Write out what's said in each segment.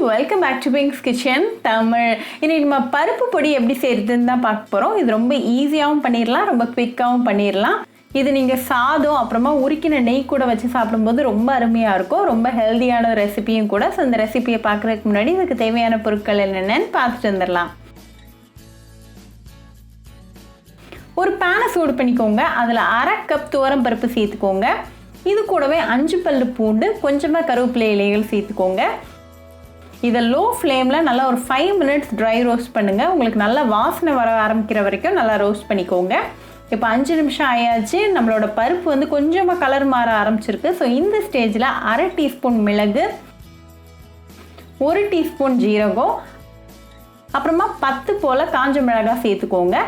Welcome back to Bing's kitchen Tamil. இன்னைக்கு நம்ம பருப்பு பொடி எப்படி செய்யறதுன்னு தான் பார்க்க போகிறோம். இது ரொம்ப ஈஸியாகவும் பண்ணிடலாம், ரொம்ப குவிக்காகவும் பண்ணிடலாம். இது நீங்கள் சாதம் அப்புறமா உருக்கின நெய் கூட வச்சு சாப்பிடும்போது ரொம்ப அருமையாக இருக்கும். ரொம்ப ஹெல்த்தியான ரெசிபியும் கூட. ஸோ இந்த ரெசிபியை பார்க்குறதுக்கு முன்னாடி இதுக்கு தேவையான பொருட்கள் என்னென்னு பார்த்துட்டு வந்துடலாம். ஒரு பேனை சூடு பண்ணிக்கோங்க. அதில் 1/2 கப் துவரம் பருப்பு சேர்த்துக்கோங்க. இது கூடவே 5 பல்லு பூண்டு, கொஞ்சமாக கருவேப்பிலை இலைகள் சேர்த்துக்கோங்க. இதை லோ ஃப்ளேமில் நல்லா ஒரு 5 மினிட்ஸ் ட்ரை ரோஸ்ட் பண்ணுங்கள். உங்களுக்கு நல்லா வாசனை வர ஆரம்பிக்கிற வரைக்கும் நல்லா ரோஸ்ட் பண்ணிக்கோங்க. இப்போ 5 நிமிஷம் ஆயாச்சு. நம்மளோட பருப்பு வந்து கொஞ்சமாக கலர் மாற ஆரம்பிச்சிருக்கு. ஸோ இந்த ஸ்டேஜில் 1/2 டீஸ்பூன் மிளகு, 1 டீஸ்பூன் ஜீரகம், அப்புறமா 10 போல் காஞ்ச மிளகாய் சேர்த்துக்கோங்க.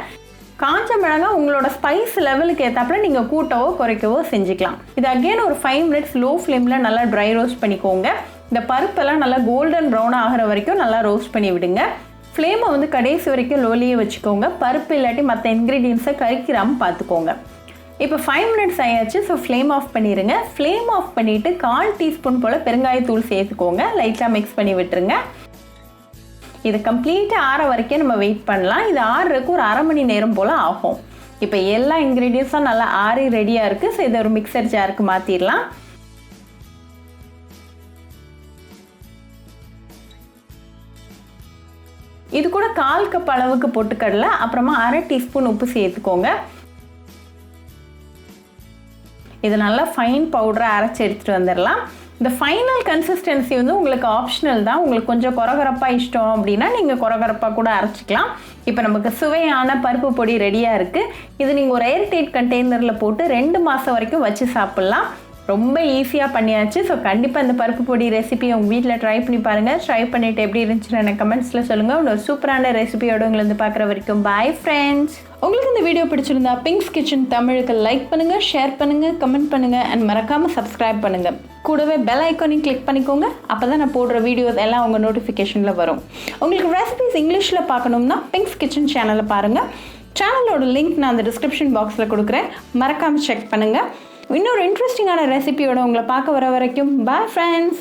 காஞ்ச மிளகாய் உங்களோட ஸ்பைஸ் லெவலுக்கு ஏற்றாப்புல நீங்கள் கூட்டவோ குறைக்கவோ செஞ்சுக்கலாம். இது அகெயின் ஒரு 5 மினிட்ஸ் லோ ஃப்ளேமில் நல்லா ட்ரை ரோஸ்ட் பண்ணிக்கோங்க. இந்த பருப்பெல்லாம் நல்லா கோல்டன் ப்ரௌன் ஆகிற வரைக்கும் நல்லா ரோஸ்ட் பண்ணி விடுங்க. ஃப்ளேமை வந்து கடைசி வரைக்கும் லோலியே வச்சுக்கோங்க. பருப்பு இல்லாட்டி மற்ற இன்க்ரீடியன்ஸை கறிக்கிறாமல் பார்த்துக்கோங்க. இப்போ 5 மினிட்ஸ் ஆயாச்சு. ஸோ ஃப்ளேம் ஆஃப் பண்ணிடுங்க. ஃப்ளேம் ஆஃப் பண்ணிவிட்டு 1/4 டீஸ்பூன் போல் பெருங்காயத்தூள் சேர்த்துக்கோங்க. லைட்டாக மிக்ஸ் பண்ணி விட்டுருங்க. இது கம்ப்ளீட்டாக ஆற வரைக்கும் நம்ம வெயிட் பண்ணலாம். இது ஆறுறதுக்கு ஒரு 1/2 மணி நேரம் போல் ஆகும். இப்போ எல்லா இன்க்ரீடியன்ஸும் நல்லா ஆறி ரெடியாக இருக்குது. ஸோ இதை ஒரு மிக்சர் ஜாருக்கு மாற்றிடலாம். இது கூட 1/4 கப் அளவுக்கு பொட்டுக்கடலை, அப்புறமா 1/2 டீஸ்பூன் உப்பு சேர்த்துக்கோங்க. இது நல்லா ஃபைன் பவுடரை அரைச்சி எடுத்துகிட்டு வந்துடலாம். இந்த ஃபைனல் கன்சிஸ்டன்சி வந்து உங்களுக்கு ஆப்ஷனல் தான். உங்களுக்கு கொஞ்சம் கொரகொரப்பாக இஷ்டம் அப்படின்னா நீங்கள் கொரகொரப்பாக கூட அரைச்சிக்கலாம். இப்போ நமக்கு சுவையான பருப்பு பொடி ரெடியாக இருக்குது. இது நீங்கள் ஒரு ஏர்டைட் கண்டெய்னரில் போட்டு 2 மாதம் வரைக்கும் வச்சு சாப்பிட்லாம். ரொம்ப ஈஸியாக பண்ணியாச்சு. ஸோ கண்டிப்பாக இந்த பருப்பு பொடி ரெசிபி உங்கள் வீட்டில் ட்ரை பண்ணி பாருங்கள். ட்ரை பண்ணிவிட்டு எப்படி இருந்துச்சுன்னு எனக்கு கமெண்ட்ஸில் சொல்லுங்கள். ஒரு சூப்பரான ரெசிபியோடு உங்களை வந்து பார்க்குற வரைக்கும் பாய் ஃப்ரெண்ட்ஸ். உங்களுக்கு இந்த வீடியோ பிடிச்சிருந்தா பிங்க்ஸ் கிச்சன் தமிழுக்கு லைக் பண்ணுங்கள், ஷேர் பண்ணுங்கள், கமெண்ட் பண்ணுங்கள் அண்ட் மறக்காமல் சப்ஸ்கிரைப் பண்ணுங்கள். கூடவே பெல் ஐக்கானையும் கிளிக் பண்ணிக்கோங்க. அப்போ தான் நான் போடுற வீடியோஸ் எல்லாம் உங்கள் நோட்டிஃபிகேஷனில் வரும். உங்களுக்கு ரெசிபிஸ் இங்கிலீஷில் பார்க்கணும்னா பிங்க்ஸ் கிச்சன் சேனலை பாருங்கள். சேனலோட லிங்க் நான் அந்த டிஸ்கிரிப்ஷன் பாக்ஸில் கொடுக்குறேன். மறக்காமல் செக் பண்ணுங்கள். இன்னொரு இன்ட்ரெஸ்டிங்கான ரெசிபியோட உங்களை பார்க்க வர வரைக்கும் பாய் ஃப்ரெண்ட்ஸ்.